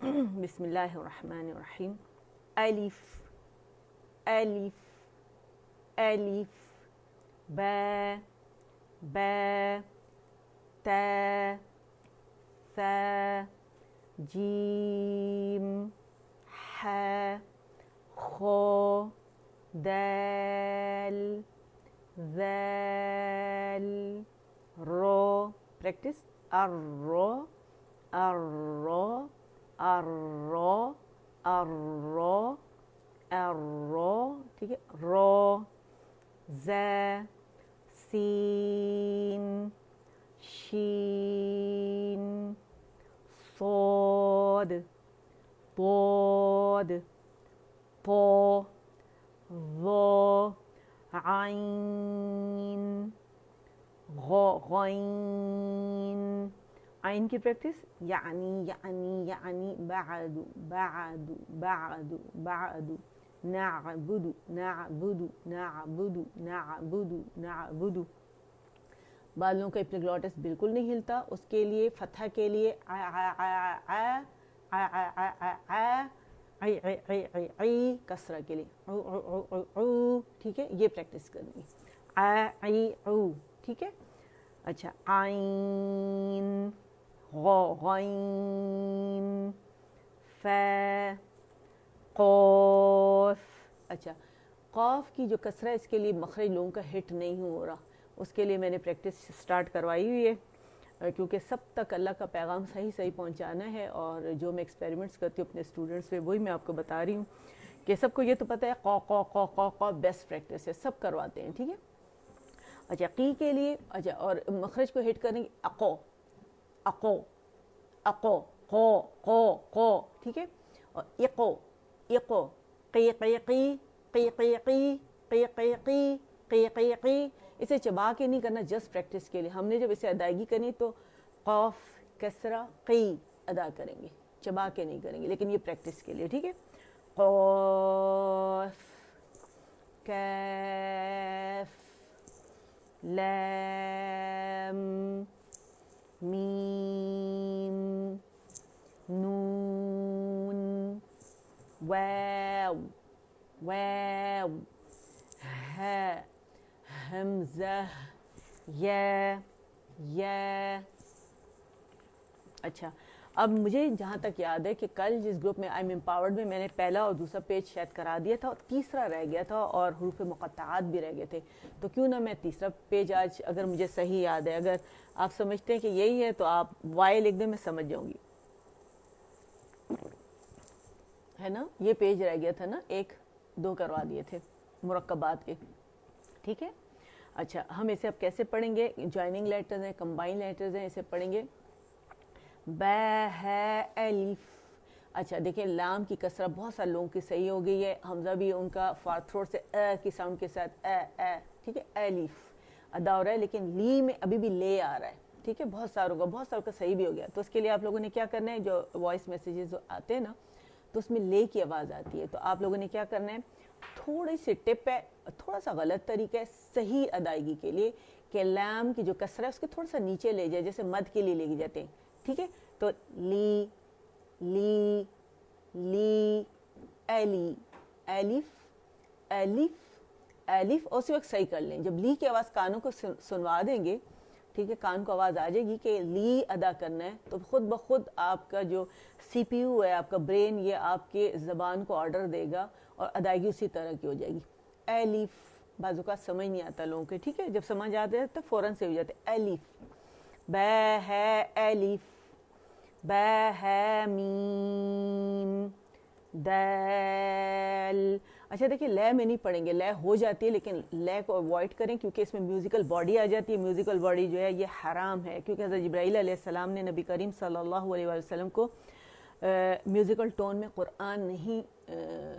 بسم اللہ الرحمن الرحیم. الف الف الف با با تا ثا جیم ح خو دال ذال رو. پریکٹس الرو الرو الرو الرو الرو. ٹھیک ہے. رو ز سین شین صاد ضاد طا ظا عین غین. عین کی پریکٹس یعنی یعنی یعنی بعد بعد بعد بعد نعبد نعبد نعبد نعبد نعبد. بعض لوگوں کا ایپیگلوٹس بالکل نہیں ہلتا، اس کے لیے فتحہ کے لیے کسرہ کے لیے ٹھیک ہے. یہ پریکٹس کرنی ٹھیک ہے. اچھا عین غین ف قاف. اچھا قاف کی جو کسرہ اس کے لیے مخرج لوگوں کا ہٹ نہیں ہو رہا، اس کے لیے میں نے پریکٹس سٹارٹ کروائی ہوئی ہے، کیونکہ سب تک اللہ کا پیغام صحیح صحیح پہنچانا ہے. اور جو میں ایکسپیریمنٹس کرتی ہوں اپنے اسٹوڈنٹس پہ وہی میں آپ کو بتا رہی ہوں کہ سب کو یہ تو پتہ ہے قا قا قا قا قا بیسٹ پریکٹس ہے، سب کرواتے ہیں. ٹھیک ہے. اچھا قی کے لیے اچھا اور مخرج کو ہٹ کریں گے اقو اقو اقو قو قو قو. ٹھیک ہے. اور اقو اقو قی قی قی قی قی قی قی قی قی قی قی قی. اسے چبا کے نہیں کرنا، جسٹ پریکٹس کے لیے. ہم نے جب اسے ادائیگی کرنی تو قاف کسرہ قی ادا کریں گے، چبا کے نہیں کریں گے، لیکن یہ پریکٹس کے لیے. ٹھیک ہے. قاف کاف لام میم نون واو واو ہا حمزہ یا. اچھا اب مجھے جہاں تک یاد ہے کہ کل جس گروپ میں آئی ایم امپاورڈ میں نے پہلا اور دوسرا پیج شاید کرا دیا تھا اور تیسرا رہ گیا تھا اور حروف مقطعات بھی رہ گئے تھے، تو کیوں نہ میں تیسرا پیج آج اگر مجھے صحیح یاد ہے، اگر آپ سمجھتے ہیں کہ یہی ہے تو آپ وائی لکھ دیں، میں سمجھ جاؤں گی. ہے نا، یہ پیج رہ گیا تھا نا، ایک دو کروا دیے تھے مرکبات کے. ٹھیک ہے. اچھا ہم اسے اب کیسے پڑھیں گے؟ جوائننگ لیٹرز ہیں، کمبائن لیٹرز ہیں، اسے پڑھیں گے با ہے الف. اچھا دیکھیں لام کی کسرہ بہت سارے لوگوں کی صحیح ہو گئی ہے، حمزہ بھی ان کا فار تھروٹ سے کی ساؤنڈ کے ساتھ ٹھیک ہے الف ادا ہو رہا ہے، لیکن لی میں ابھی بھی لے آ رہا ہے. ٹھیک ہے. بہت ساروں کا صحیح بھی ہو گیا. تو اس کے لیے آپ لوگوں نے کیا کرنا ہے، جو وائس میسیجز آتے ہیں نا تو اس میں لے کی آواز آتی ہے، تو آپ لوگوں نے کیا کرنا ہے، تھوڑی سی ٹپ ہے، تھوڑا سا غلط طریقہ ہے صحیح ادائیگی کے لیے کہ لام کی جو کسرہ ہے اس کو تھوڑا سا نیچے لے جائے، جیسے مد کے لیے لے جاتے ہیں. ٹھیک ہے. تو لی لی لی ایلی الف الف الف اسی وقت صحیح کر لیں. جب لی کی آواز کانوں کو سنوا دیں گے، ٹھیک ہے، کان کو آواز آ جائے گی کہ لی ادا کرنا ہے، تو خود بخود آپ کا جو سی پی یو ہے، آپ کا برین، یہ آپ کے زبان کو آرڈر دے گا اور ادائیگی اسی طرح کی ہو جائے گی. الف بعض اوقات سمجھ نہیں آتا لوگوں کے. ٹھیک ہے. جب سمجھ آتے ہیں تو فوراً سے ہو جاتے الف. با ہے الف با ہے میم دال. اچھا دیکھیں لے میں نہیں پڑھیں گے، لے ہو جاتی ہے لیکن لے کو اوائڈ کریں کیونکہ اس میں میوزیکل باڈی آ جاتی ہے. میوزیکل باڈی جو ہے یہ حرام ہے، کیونکہ حضرت جبرائیل علیہ السلام نے نبی کریم صلی اللہ علیہ وسلم کو میوزیکل ٹون میں قرآن نہیں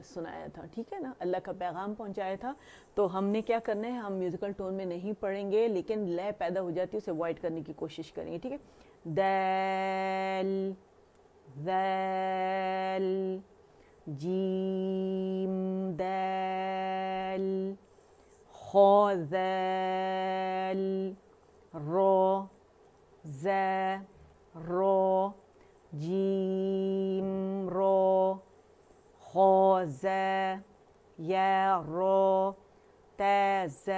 سنایا تھا. ٹھیک ہے نا، اللہ کا پیغام پہنچایا تھا. تو ہم نے کیا کرنا ہے، ہم میوزیکل ٹون میں نہیں پڑھیں گے، لیکن لے پیدا ہو جاتی ہے اسے اوائڈ کرنے کی کوشش کریں گے. ٹھیک ہے. دال ذال جیم دال خا ذال را ز را جیم ز یا رو تا ز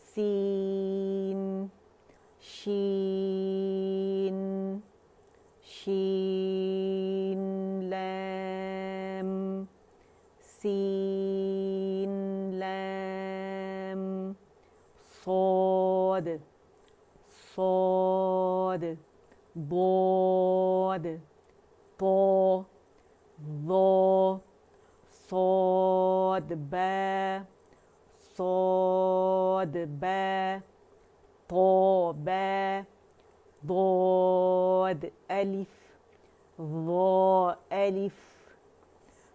سین شین شین لام سین لام صاد صاد ضاد طا ظا صاد با صاد با طا با ضاد ألف ظا ألف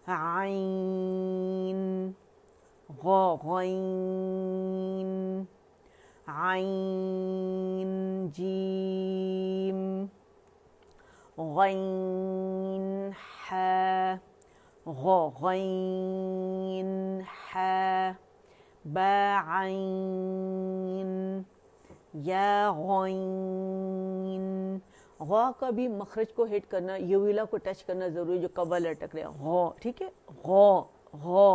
عين غا غين عين جيم غين حا غا غين حا با عين یا غین غا کا بھی مخرج کو ہٹ کرنا، یویلا کو ٹچ کرنا ضروری جو قبل اٹک رہے ہیں غا، ٹھیک ہے غا غا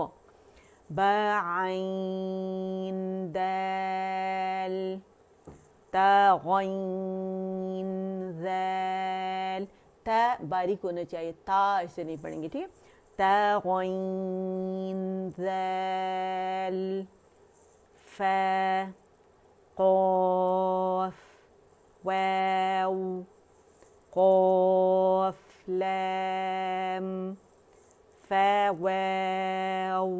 با عین دال تا غین ذال تا باریک ہونا چاہیے، تا ایسے نہیں پڑھیں گے، ٹھیک ہے تا غین ذال فا قاف واو قاف لام فا واو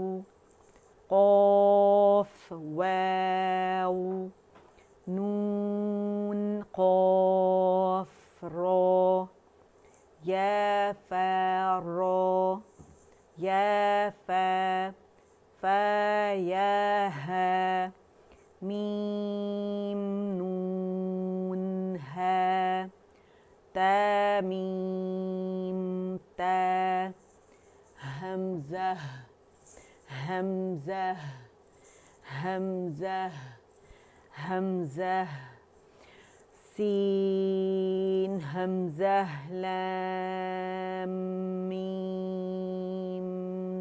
قاف واو نون قاف را یا فا را یا فا فا یا ها میم نون ها تا میم تا همزه همزه همزه همزه سین همزه لام میم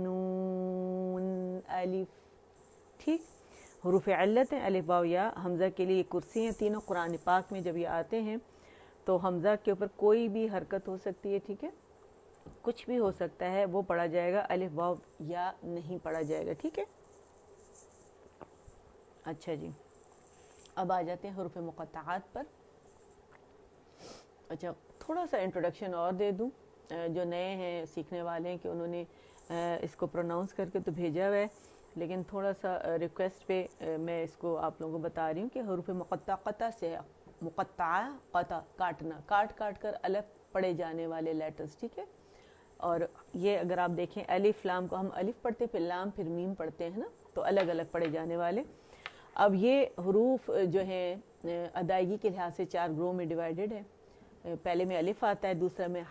نون الف، ٹھیک حروف علت ہیں الف واو یا حمزہ کے لیے کرسی ہیں تینوں، قرآن پاک میں جب یہ آتے ہیں تو حمزہ کے اوپر کوئی بھی حرکت ہو سکتی ہے، ٹھیک ہے کچھ بھی ہو سکتا ہے، وہ پڑھا جائے گا، الف واو یا نہیں پڑھا جائے گا، ٹھیک ہے اچھا جی اب آ جاتے ہیں حروف مقطعات پر۔ اچھا تھوڑا سا انٹروڈکشن اور دے دوں، جو نئے ہیں سیکھنے والے ہیں کہ انہوں نے اس کو پروناؤنس کر کے تو بھیجا ہوا ہے، لیکن تھوڑا سا ریکویسٹ پہ میں اس کو آپ لوگوں کو بتا رہی ہوں کہ حروف مقطع قطع سے مقطع قطع کاٹنا، کاٹ کاٹ کر الگ پڑھے جانے والے لیٹرز، ٹھیک ہے اور یہ اگر آپ دیکھیں الف لام کو ہم الف پڑھتے پھر لام پھر میم پڑھتے ہیں نا، تو الگ الگ پڑھے جانے والے۔ اب یہ حروف جو ہیں ادائیگی کے لحاظ سے 4 گروہ میں ڈیوائیڈڈ ہے، پہلے میں الف آتا ہے، دوسرا میں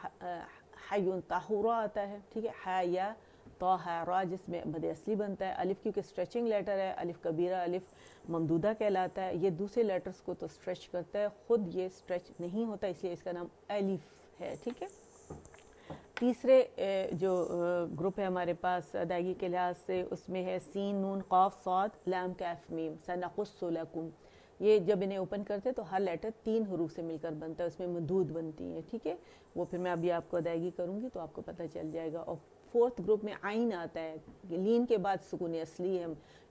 حیون طاہورا آتا ہے، ٹھیک ہے حا یا تو را جس میں مد اصلی بنتا ہے، الف کیونکہ اسٹریچنگ لیٹر ہے، الف کبیرہ الف ممدودہ کہلاتا ہے، یہ دوسرے لیٹرز کو تو اسٹریچ کرتا ہے، خود یہ اسٹریچ نہیں ہوتا اس لیے اس کا نام الف ہے، ٹھیک ہے۔ تیسرے جو گروپ ہے ہمارے پاس ادائیگی کے لحاظ سے اس میں ہے سین نون قاف صاد لام کاف میم سنقص لکم، یہ جب انہیں اوپن کرتے تو ہر لیٹر 3 حروف سے مل کر بنتا ہے، اس میں مدود بنتی ہیں، ٹھیک ہے وہ پھر میں ابھی آپ کو ادائیگی کروں گی تو آپ کو پتہ چل جائے گا۔ اور 4تھ گروپ میں عین آتا ہے، لین کے بعد سکون اصلی ہے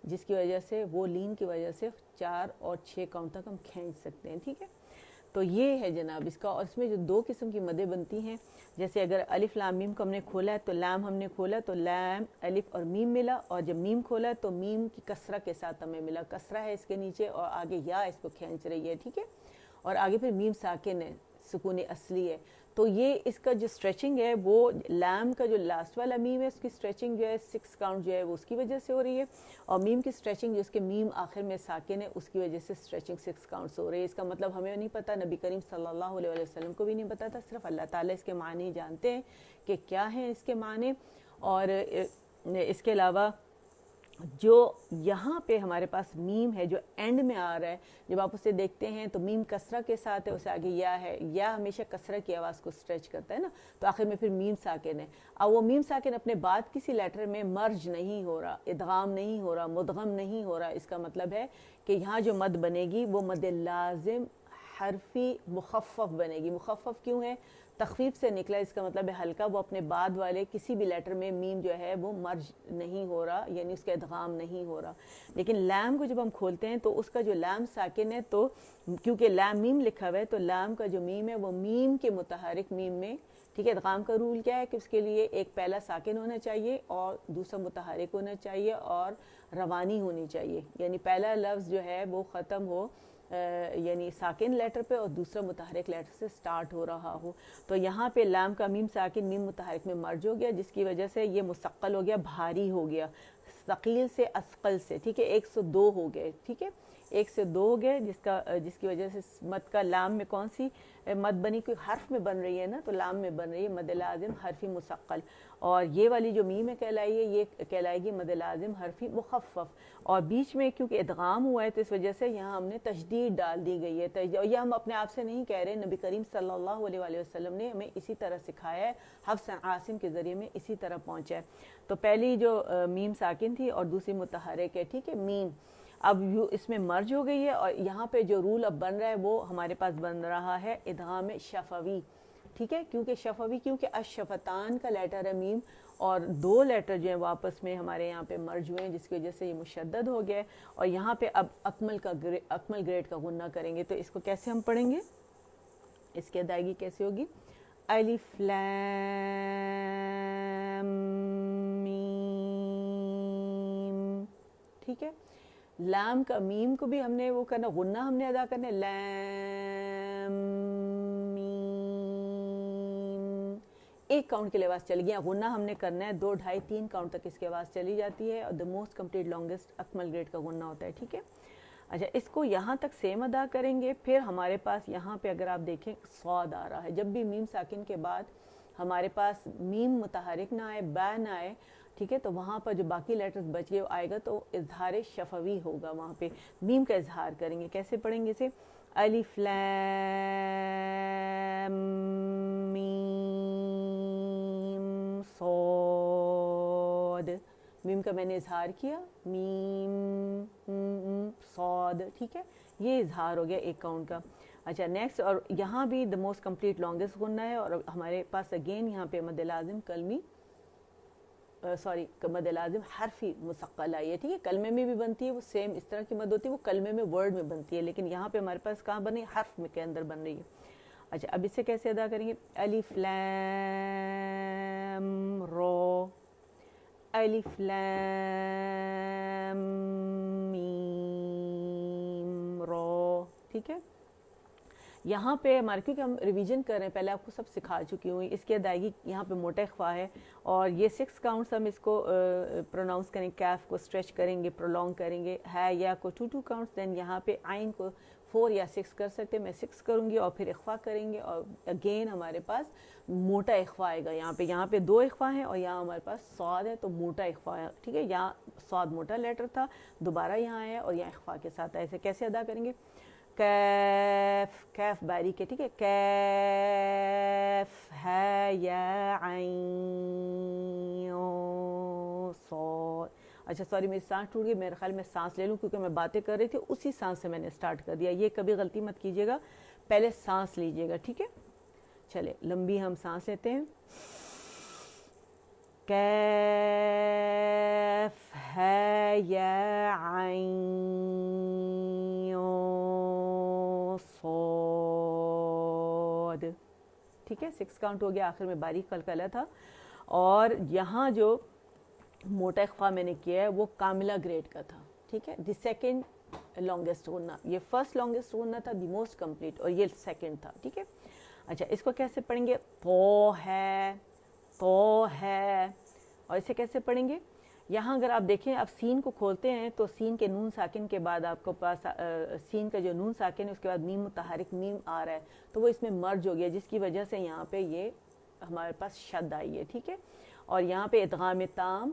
جس کی وجہ سے وہ لین کی وجہ سے 4 اور 6 کاؤنٹ تک ہم کھینچ سکتے ہیں، ٹھیک ہے تو یہ ہے جناب اس کا۔ اور اس میں جو 2 قسم کی مدیں بنتی ہیں، جیسے اگر الف لام میم کو ہم نے کھولا ہے تو لام ہم نے کھولا تو لام الف اور میم ملا، اور جب میم کھولا تو میم کی کسرہ کے ساتھ ہمیں ملا، کسرہ ہے اس کے نیچے اور آگے یا اس کو کھینچ رہی ہے، ٹھیک ہے اور آگے پھر میم ساکن ہے، سکون اصلی ہے، تو یہ اس کا جو اسٹریچنگ ہے وہ لام کا جو لاسٹ والا میم ہے اس کی اسٹریچنگ جو ہے 6 کاؤنٹ جو ہے وہ اس کی وجہ سے ہو رہی ہے، اور میم کی اسٹریچنگ جو اس کے میم آخر میں ساکن ہے اس کی وجہ سے اسٹریچنگ 6 کاؤنٹس ہو رہی ہے۔ اس کا مطلب ہمیں نہیں پتہ، نبی کریم صلی اللہ علیہ وسلم کو بھی نہیں پتہ تھا، صرف اللہ تعالیٰ اس کے معنی جانتے ہیں کہ کیا ہیں اس کے معنی۔ اور اس کے علاوہ جو یہاں پہ ہمارے پاس میم ہے جو اینڈ میں آ رہا ہے، جب آپ اسے دیکھتے ہیں تو میم کسرہ کے ساتھ ہے، اسے آگے یا ہے، یا ہمیشہ کسرہ کی آواز کو اسٹریچ کرتا ہے نا، تو آخر میں پھر میم ساکن ہے۔ اب وہ میم ساکن اپنے بعد کسی لیٹر میں مرج نہیں ہو رہا، ادغام نہیں ہو رہا، مدغم نہیں ہو رہا۔ اس کا مطلب ہے کہ یہاں جو مد بنے گی وہ مد لازم حرفی مخفف بنے گی۔ مخفف کیوں ہے؟ تخفیف سے نکلا، اس کا مطلب ہے ہلکا، وہ اپنے بعد والے کسی بھی لیٹر میں میم جو ہے وہ مرج نہیں ہو رہا، یعنی اس کا ادغام نہیں ہو رہا۔ لیکن لام کو جب ہم کھولتے ہیں تو اس کا جو لام ساکن ہے، تو کیونکہ لام میم لکھا ہوا ہے تو لام کا جو میم ہے وہ میم کے متحرک میم میں، ٹھیک ہے۔ ادغام کا رول کیا ہے کہ اس کے لیے ایک پہلا ساکن ہونا چاہیے اور دوسرا متحرک ہونا چاہیے اور روانی ہونی چاہیے، یعنی پہلا لفظ جو ہے وہ ختم ہو یعنی ساکن لیٹر پہ اور دوسرا متحرک لیٹر سے سٹارٹ ہو رہا ہو۔ تو یہاں پہ لام کا میم ساکن میم متحرک میں مرج ہو گیا، جس کی وجہ سے یہ مثقل ہو گیا، بھاری ہو گیا، ثقیل سے اثقل سے، ٹھیک ہے۔ 102 ہو گئے، ٹھیک ہے، 1 سے 2 ہو گئے، جس کی وجہ سے مد کا لام میں کون سی مد بنی؟ کوئی حرف میں بن رہی ہے نا، تو لام میں بن رہی ہے مد لازم حرفی مثقل، اور یہ والی جو میم ہے کہلائی ہے، یہ کہلائے گی مد لازم حرفی مخفف۔ اور بیچ میں کیونکہ ادغام ہوا ہے تو اس وجہ سے یہاں ہم نے تشدید ڈال دی گئی ہے۔ اور یہ ہم اپنے آپ سے نہیں کہہ رہے، نبی کریم صلی اللہ علیہ وآلہ وسلم نے ہمیں اسی طرح سکھایا ہے، حفص عاصم کے ذریعے میں اسی طرح پہنچا ہے۔ تو پہلی جو میم ساکن تھی اور دوسری متحرک ہے، ٹھیک ہے، میم اب اس میں مرج ہو گئی ہے، اور یہاں پہ جو رول اب بن رہا ہے وہ ہمارے پاس بن رہا ہے ادغام شفوی، ٹھیک ہے، کیونکہ شفوی کیونکہ الشفتان کا لیٹر ہے میم، اور 2 لیٹر جو ہیں وہ آپس میں ہمارے یہاں پہ مرج ہوئے ہیں، جس کی وجہ سے یہ مشدد ہو گیا ہے، اور یہاں پہ اب اکمل گریڈ کا غنہ کریں گے۔ تو اس کو کیسے ہم پڑھیں گے؟ اس کی ادائیگی کیسے ہوگی؟ الف لام میم، ٹھیک ہے۔ لام کا میم کو بھی ہم نے وہ کرنا، غنہ ہم نے ادا کرنا ہے، لام میم، ایک کاؤنٹ کے لیے آواز چلی گئی، غنہ ہم نے کرنا ہے 2 2.5 3 کاؤنٹ تک اس کی آواز چلی جاتی ہے، اور دا موسٹ کمپلیٹ لانگسٹ اکمل گریڈ کا غنہ ہوتا ہے، ٹھیک ہے۔ اچھا، اس کو یہاں تک سیم ادا کریں گے، پھر ہمارے پاس یہاں پہ اگر آپ دیکھیں صاد آ رہا ہے، جب بھی میم ساکن کے بعد ہمارے پاس میم متحرک نہ آئے، با نہ آئے، ٹھیک ہے، تو وہاں پر جو باقی لیٹرز بچ گئے آئے گا تو اظہار شفوی ہوگا، وہاں پہ میم کا اظہار کریں گے۔ کیسے پڑھیں گے اسے؟ الف لام میم صاد، میم کا میں نے اظہار کیا، میم صاد، ٹھیک ہے، یہ اظہار ہو گیا ایک کاؤنٹ کا۔ اچھا نیکسٹ، اور یہاں بھی دا موسٹ کمپلیٹ لانگسٹ غنہ ہے، اور ہمارے پاس اگین یہاں پہ مد لازم کلمی مد لازم حرفی مثقل آئی ہے، ٹھیک ہے، کلمے میں بھی بنتی ہے، وہ سیم اس طرح کی مد ہوتی ہے، وہ کلمے میں ورڈ میں بنتی ہے، لیکن یہاں پہ ہمارے پاس کہاں بنی؟ حرف میں کے اندر بن رہی ہے۔ اچھا، اب اسے کیسے ادا کریں گے؟ الف لام را، الف لام میم را، ٹھیک ہے۔ یہاں پہ ہمارے کیونکہ ہم ریویژن کر رہے ہیں، پہلے آپ کو سب سکھا چکی ہوں، اس کی ادائیگی یہاں پہ موٹا اخفا ہے، اور یہ 6 کاؤنٹس ہم اس کو پروناؤنس کریں، کیف کو اسٹریچ کریں گے، پرولونگ کریں گے، ہے یا کو 2 کاؤنٹس، دین یہاں پہ عین کو 4 یا 6 کر سکتے ہیں، میں 6 کروں گی، اور پھر اخفا کریں گے، اور اگین ہمارے پاس موٹا اخفا آئے گا، یہاں پہ 2 اخفا ہیں، اور یہاں ہمارے پاس صاد ہے تو موٹا اخفا ہے، ٹھیک ہے، یہاں صاد موٹا لیٹر تھا، دوبارہ یہاں آیا اور یہاں اخفا کے ساتھ آیا۔ اسے کیسے ادا کریں گے؟ کیف باریک ہے، ٹھیک ہے، کیف ہے یا عین صاد۔ اچھا سوری، میری سانس ٹوٹ گئی، میرے خیال میں سانس لے لوں، کیونکہ میں باتیں کر رہی تھی اسی سانس سے میں نے سٹارٹ کر دیا، یہ کبھی غلطی مت کیجیے گا، پہلے سانس لیجیے گا، ٹھیک ہے۔ چلے لمبی ہم سانس لیتے ہیں، کیف ہے یا عین صاد، ٹھیک ہے، 6 کاؤنٹ ہو گیا، آخر میں باریک قلقلہ تھا، اور یہاں جو موٹا اخفا میں نے کیا ہے وہ کاملہ گریڈ کا تھا، ٹھیک ہے، دی سیکنڈ لانگسٹ غنہ، یہ فرسٹ لانگسٹ غنہ تھا، دی موسٹ کمپلیٹ، اور یہ سیکنڈ تھا، ٹھیک ہے۔ اچھا، اس کو کیسے پڑھیں گے؟ تو ہے، اور اسے کیسے پڑھیں گے؟ یہاں اگر آپ دیکھیں، آپ سین کو کھولتے ہیں تو سین کے نون ساکن کے بعد آپ کو پاس سین کا جو نون ساکن ہے اس کے بعد میم متحرک میم آ رہا ہے، تو وہ اس میں مرج ہو گیا، جس کی وجہ سے یہاں پہ یہ ہمارے پاس شد آئی ہے، ٹھیک ہے، اور یہاں پہ ادغام تام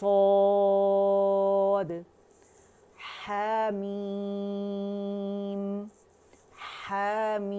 صاد حمیم حمیم.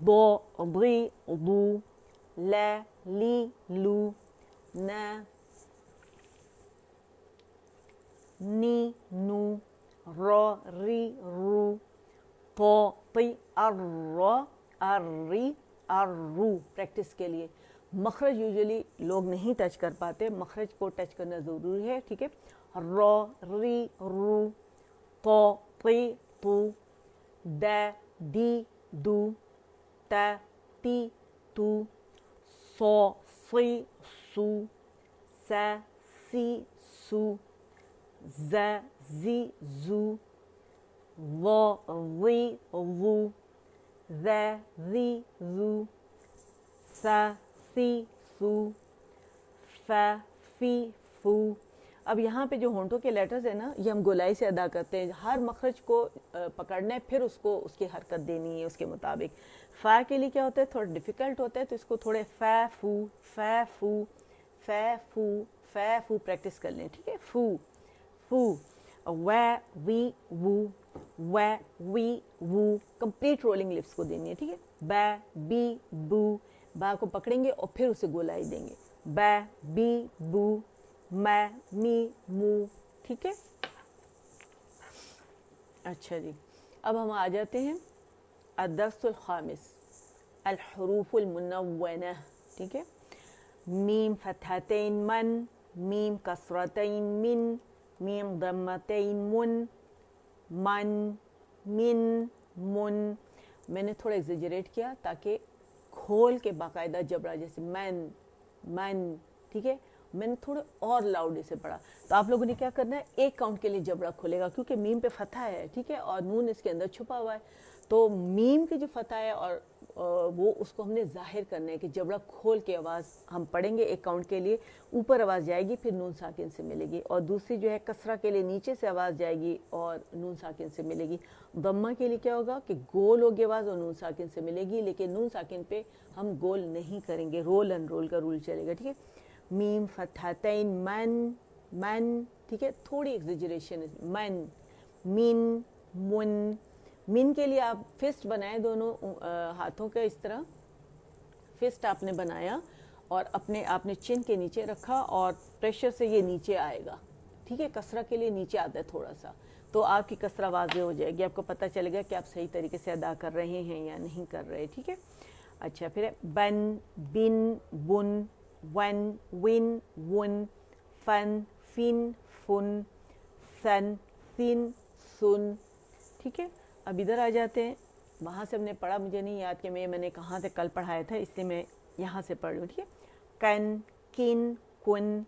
ض ضي ضو, ل لی لو نا نی نو رو ری رو تو تی ری رو. پریکٹس کے لیے مخرج یوزلی لوگ نہیں ٹچ کر پاتے, مخرج کو ٹچ کرنا ضروری ہے, ٹھیک ہے. رو ری رو تو تی تو دا دی دو تا تی تو سو سی سو سا سی سو ز زی زو و وی وو ذا ذی ذو سا سی سو فا فی فو. اب یہاں پہ جو ہونٹوں کے لیٹرز ہیں نا, یہ ہم گولائی سے ادا کرتے ہیں. ہر مخرج کو پکڑنا ہے, پھر اس کو اس کی حرکت دینی ہے اس کے مطابق. فا کے لیے کیا ہوتا ہے, تھوڑا ڈیفیکلٹ ہوتا ہے, تو اس کو تھوڑے فا فو فا فو فا فو فا فو پریکٹس کر لیں, ٹھیک ہے. فو فو و وی وو و وی وو کمپلیٹ رولنگ لپس کو دینی ہے, ٹھیک ہے. با بی بو, با کو پکڑیں گے اور پھر اسے گولائی دیں گے. با بی بو ما می مو, ٹھیک ہے. اچھا جی, اب ہم آ جاتے ہیں الدرس الخامس الحروف المنونہ, ٹھیک ہے. میم فتحتین من, میم کسرتین من, میم ضمتین من من من. میں نے تھوڑا ایگزیجریٹ کیا تاکہ کھول کے باقاعدہ جبڑا, جیسے من, ٹھیک ہے. میں نے تھوڑے اور لاؤڈلی سے پڑھا, تو آپ لوگوں نے کیا کرنا ہے, ایک کاؤنٹ کے لیے جبڑا کھولے گا, کیونکہ میم پہ فتح ہے, ٹھیک ہے, اور نون اس کے اندر چھپا ہوا ہے. تو میم کی جو فتح ہے اور وہ اس کو ہم نے ظاہر کرنا ہے کہ جبڑا کھول کے آواز ہم پڑھیں گے ایک کاؤنٹ کے لیے. اوپر آواز جائے گی, پھر نون ساکن سے ملے گی, اور دوسری جو ہے کسرہ کے لیے نیچے سے آواز جائے گی اور نون ساکن سے ملے گی. ضمہ کے لیے کیا ہوگا کہ گول ہوگی آواز اور نون ساکن سے ملے گی, لیکن نون ساکن پہ ہم گول نہیں کریں گے, رول اینڈ رول کا رول چلے گا, ٹھیک ہے. میم فتحتین من, ٹھیک ہے, تھوڑی ایگزیجریشن ہے, من من کے لیے آپ فسٹ بنائیں, دونوں ہاتھوں کا اس طرح فسٹ آپ نے بنایا اور آپ نے چن کے نیچے رکھا اور پریشر سے یہ نیچے آئے گا, ٹھیک ہے. کسرہ کے لیے نیچے آتا ہے تھوڑا سا, تو آپ کی کسرہ واضح ہو جائے گی, آپ کو پتہ چلے گا کہ آپ صحیح طریقے سے ادا کر رہے ہیں یا نہیں کر رہے, ٹھیک ہے. اچھا, پھر بن بن بن ون ون ون فن فن فن سن سن سن, ٹھیک ہے. اب ادھر آ جاتے ہیں, وہاں سے ہم نے پڑھا, مجھے نہیں یاد کہ میں نے کہاں سے کل پڑھایا تھا, اس لیے میں یہاں سے پڑھ لوں, ٹھیک ہے. کن کن کن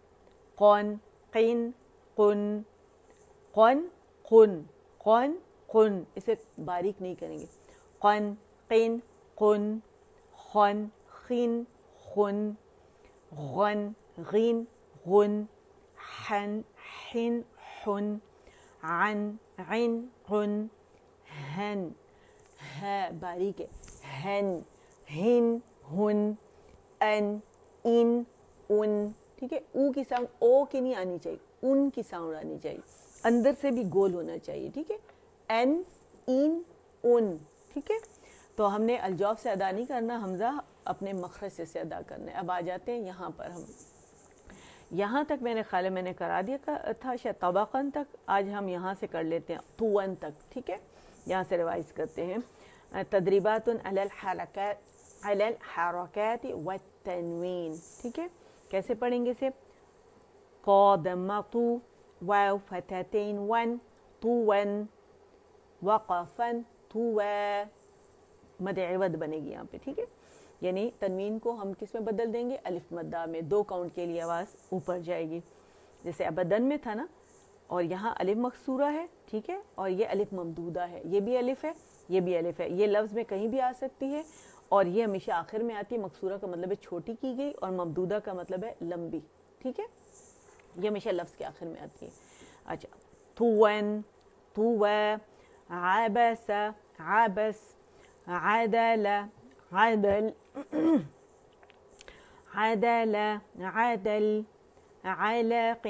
قن قن قن قن قن قن قن, اسے باریک نہیں کریں گے. قن قن قن خن خن خن غن غین غن حن حن حن عن عن عن ہن ہے باریک ہے, ہن ہن ہن ان ان ان, ٹھیک ہے. او کی ساؤنڈ او کی نہیں آنی چاہیے, ان کی ساؤنڈ آنی چاہیے, اندر سے بھی گول ہونا چاہیے, ٹھیک ہے. ان ان ان, ٹھیک ہے. تو ہم نے الجوف سے ادا نہیں کرنا, حمزہ اپنے مخرج سے ادا کرنا ہے. اب آ جاتے ہیں یہاں پر, ہم یہاں تک میں نے کرا دیا تھا شاید طبقاً تک, آج ہم یہاں سے کر لیتے ہیں طون تک, ٹھیک ہے. یہاں سے ریوائز کرتے ہیں. تدریبات علی الحرکات والتنوین, ٹھیک ہے. کیسے پڑھیں گے اسے؟ قا ضمہ طو, واو فتحتین ون طون, وقفن طوا, مد عوض بنے گی یہاں پہ, ٹھیک ہے. یعنی تنوین کو ہم کس میں بدل دیں گے؟ الف مدہ میں, 2 کاؤنٹ کے لیے آواز اوپر جائے گی. جیسے ابدن میں تھا نا, اور یہاں الف مکسورہ ہے, ٹھیک ہے, اور یہ الف ممدودہ ہے, یہ بھی الف ہے, یہ بھی الف ہے. یہ لفظ میں کہیں بھی آ سکتی ہے, اور یہ ہمیشہ آخر میں آتی ہے. مکسورہ کا مطلب ہے چھوٹی کی گئی, اور ممدودہ کا مطلب ہے لمبی, ٹھیک ہے. یہ ہمیشہ لفظ کے آخر میں آتی ہے. اچھا, طون طوا, عبس عبس, عدل عدل عدل عدل, علق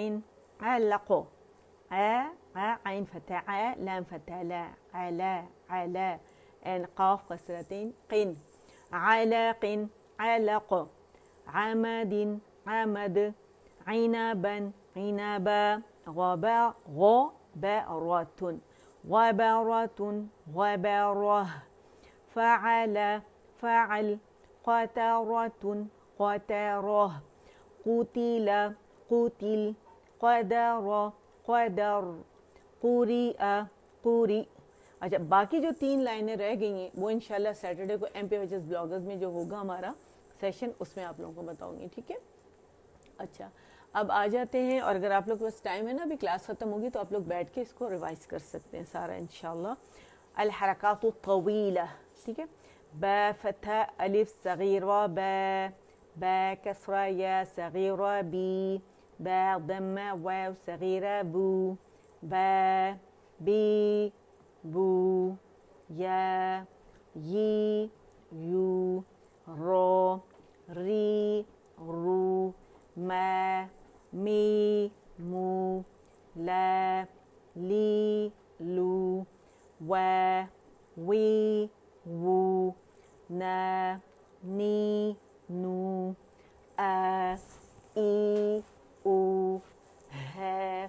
علق, عين فتح لام فتح لا, علا علا, قاف كسرتين قن, علق علق, عمد عمد عنبا عنبا غبرة غبرة غبرة فعل فعل قترة قترة قتل قتل قدر قدر قرئ قرئ. اچھا باقی جو 3 لائنیں رہ گئی ہیں وہ انشاءاللہ سیٹرڈے کو M P H S bloggers میں جو ہوگا ہمارا سیشن اس میں آپ لوگوں کو بتاؤں گی, ٹھیک ہے. اچھا اب آ جاتے ہیں, اور اگر آپ لوگ کے پاس ٹائم ہے نا ابھی کلاس ختم ہوگی تو آپ لوگ بیٹھ کے اس کو ریوائز کر سکتے ہیں سارا انشاءاللہ. الحرکات الطویلہ, ٹھیک ہے. با فتح الف صغیرہ با, با کسرہ یا صغیرہ بی, با ضمہ واو صغیرہ بو, با بی بو, یا یی یو, رو ری رو, ما می مو, لا لی لو, و وی وو, نا نی نو, آ ای او, ہ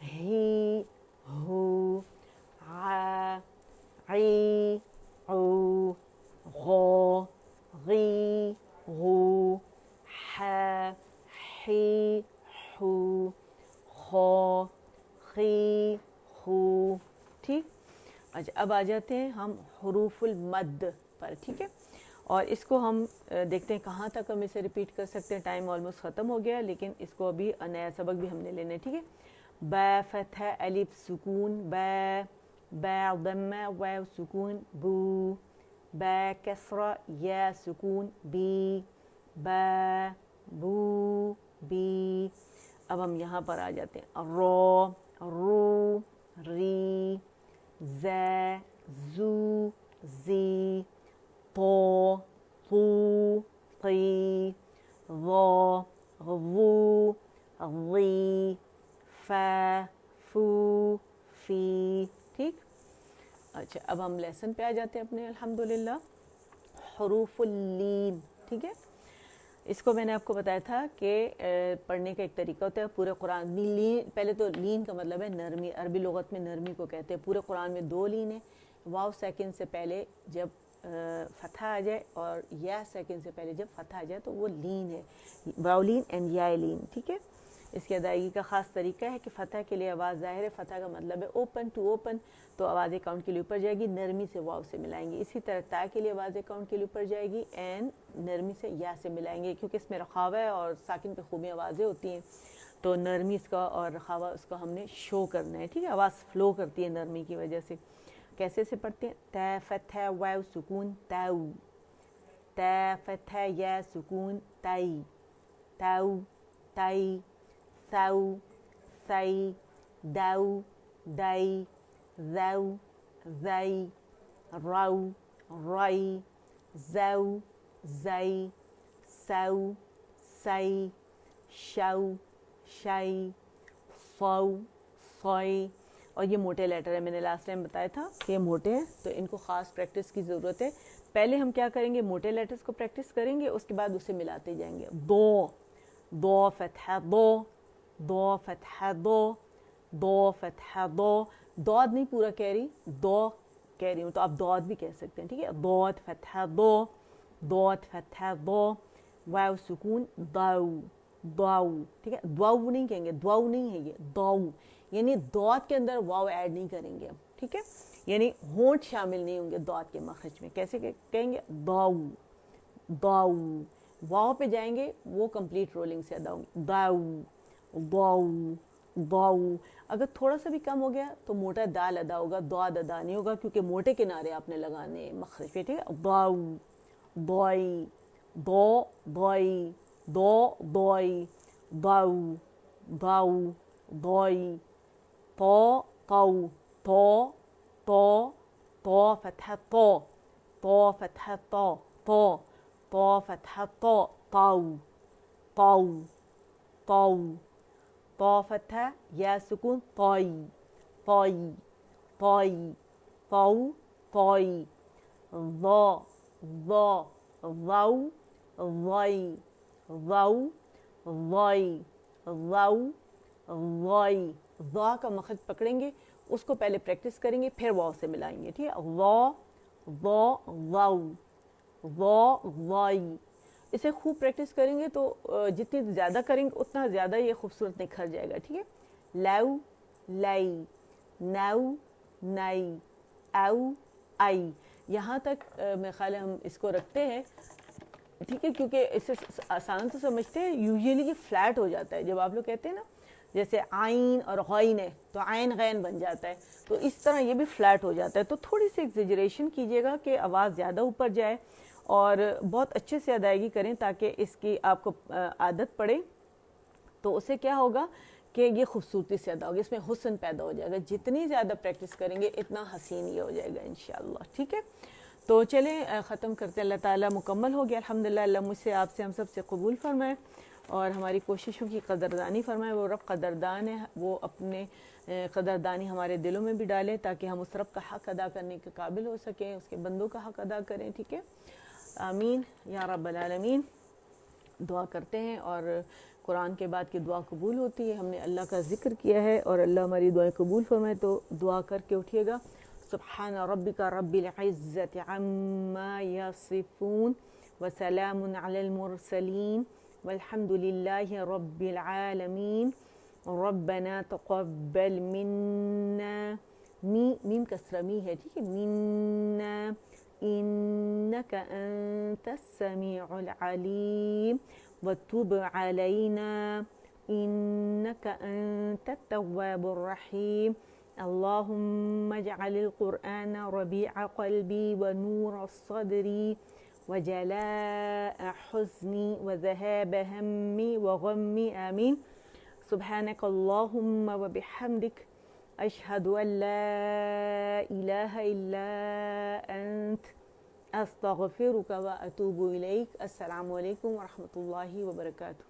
ہی ہو, ع عی عو, غو غی غو, ح حی حو, خو خی خو, ٹھیک. اچھا اب آ جاتے ہیں ہم حروف المد پر, ٹھیک ہے. اور اس کو ہم دیکھتے ہیں کہاں تک ہم اسے ریپیٹ کر سکتے ہیں. ٹائم آلموسٹ ختم ہو گیا لیکن اس کو ابھی نیا سبق بھی ہم نے لینا ہے, ٹھیک ہے. با فتح الف سکون با, با ضمہ واو سکون بو, با کسرہ یا سکون بی, با بو بی. اب ہم یہاں پر آ جاتے ہیں رو رو ری, ز زو زی, تو تو قی, ظا غو غی, فا فو فی, ٹھیک. اچھا اب ہم لیسن پہ آ جاتے ہیں اپنے الحمدللہ. حروف اللین, ٹھیک ہے. اس کو میں نے آپ کو بتایا تھا کہ پڑھنے کا ایک طریقہ ہوتا ہے. پورے قرآن لین, پہلے تو لین کا مطلب ہے نرمی, عربی لغت میں نرمی کو کہتے ہیں. پورے قرآن میں 2 لین ہیں. واو سیکنڈ سے پہلے جب فتح آ جائے اور یا سیکنڈ سے پہلے جب فتح آ جائے تو وہ لین ہے, واو لین اینڈ یا لین, ٹھیک ہے. اس کی ادائیگی کا خاص طریقہ ہے کہ فتح کے لیے آواز ظاہر ہے. فتح کا مطلب ہے اوپن ٹو اوپن, تو آوازیں کاؤنٹ کے لیے اوپر جائے گی, نرمی سے واو سے ملائیں گے. اسی طرح تا کے لیے آوازیں کاؤنٹ کے لیے اوپر جائے گی اینڈ نرمی سے یا سے ملائیں گے, کیونکہ اس میں رخاوہ ہے اور ساکن پہ خوبی آوازیں ہوتی ہیں تو نرمی اس کا اور رخاوہ اس کا ہم نے شو کرنا ہے, ٹھیک ہے. آواز فلو کرتی ہے نرمی کی وجہ سے. کیسے سے پڑھتے ہیں؟ تا فتح واو سکون تاو, تا فتح یا سکون تائی, تاو تائی, ثو ثی, دو دئی, ذو ذی, رو ری, زو زی, سو سی, شو شی, صو صی. اور یہ موٹے لیٹر ہے, میں نے لاسٹ ٹائم بتایا تھا کہ یہ موٹے ہیں تو ان کو خاص پریکٹس کی ضرورت ہے. پہلے ہم کیا کریں گے, موٹے لیٹرز کو پریکٹس کریں گے, اس کے بعد اسے ملاتے جائیں گے. دو, دو فتحہ دو, دو فتحہ دو, دو فتحہ دو. دود نہیں پورا کہہ رہی, دو کہہ رہی ہوں تو آپ دود بھی کہہ سکتے ہیں, ٹھیک ہے. دود فتحہ دو, دود فتحہ دو, واو سکون دو, دو, ٹھیک ہے. دو نہیں کہیں گے, دو نہیں ہے یہ, دو یعنی دود کے اندر واو ایڈ نہیں کریں گے, ٹھیک ہے. یعنی ہونٹ شامل نہیں ہوں گے دود کے مخرج میں. کیسے کہیں گے؟ دو دو, واو پہ جائیں گے وہ کمپلیٹ رولنگ سے ادا ہوں گے. دو دو دو. اگر تھوڑا سا بھی کم ہو گیا تو موٹا دال ادا ہوگا, دود ادا نہیں ہوگا, کیونکہ موٹے کنارے آپ نے لگانے ہیں مخرج پہ, ٹھیک ہے. دو دوئی, دو دوئی, دو دوئی, دو دو دوئی, تو تو, تو تو, تو فتحہ تو, تو فتحہ تو, تو تو فتحہ تو, تو تو تو, تو فتحہ یا سکون طوئی, طوئی طوئی, تو طوئی, ظا ظا, ظو ظوئی, ضو ضائی ضو ضائی. ضا کا مخرج پکڑیں گے, اس کو پہلے پریکٹس کریں گے, پھر واو سے ملائیں گے, ٹھیک ہے. ضا ضا ضو ضا ضائی. اسے خوب پریکٹس کریں گے تو جتنی زیادہ کریں گے اتنا زیادہ یہ خوبصورت نکھر جائے گا, ٹھیک ہے. لو لئی نو نئی او آئی. یہاں تک میرے خیال ہے ہم اس کو رکھتے ہیں, ٹھیک ہے, کیونکہ اس سے آسان تو سمجھتے ہیں. یوزیلی یہ فلیٹ ہو جاتا ہے جب آپ لوگ کہتے ہیں نا, جیسے آئین اور غین ہے تو عین غین بن جاتا ہے, تو اس طرح یہ بھی فلیٹ ہو جاتا ہے. تو تھوڑی سی ایگزیجریشن کیجیے گا کہ آواز زیادہ اوپر جائے, اور بہت اچھے سے ادائیگی کریں تاکہ اس کی آپ کو عادت پڑے. تو اسے کیا ہوگا کہ یہ خوبصورتی سے ادا ہوگی, اس میں حسن پیدا ہو جائے گا. جتنی زیادہ پریکٹس کریں گے اتنا حسین یہ ہو جائے گا انشاءاللہ, ٹھیک ہے. تو چلیں ختم کرتے ہیں. اللہ تعالیٰ مکمل ہو گیا الحمدللہ. اللہ مجھ سے آپ سے ہم سب سے قبول فرمائے اور ہماری کوششوں کی قدردانی فرمائے. وہ رب قدردان ہے, وہ اپنے قدردانی ہمارے دلوں میں بھی ڈالے تاکہ ہم اس رب کا حق ادا کرنے کے قابل ہو سکیں, اس کے بندوں کا حق ادا کریں, ٹھیک ہے. آمین یا رب العالمین. دعا کرتے ہیں, اور قرآن کے بعد کی دعا قبول ہوتی ہے. ہم نے اللہ کا ذکر کیا ہے اور اللہ ہماری دعائیں قبول فرمائے, تو دعا کر کے اٹھیے گا. سبحان ربک رب العزت عما یصفون وسلام علی المرسلین والحمد للہ رب العالمین. ربنا تقبل منا, میم کسرہ می ہے, ٹھیک ہے, منا إنك أنت السميع العليم وتب علينا إنك أنت التواب الرحيم. اللهم اجعل القرآن ربيع قلبي ونور صدري وجلاء حزني وذهاب همي وغمي. آمين. سبحانك اللهم وبحمدك أشهد أن لا إله إلا أنت أستغفرك وأتوب إليك. السلام عليكم ورحمة الله وبركاته.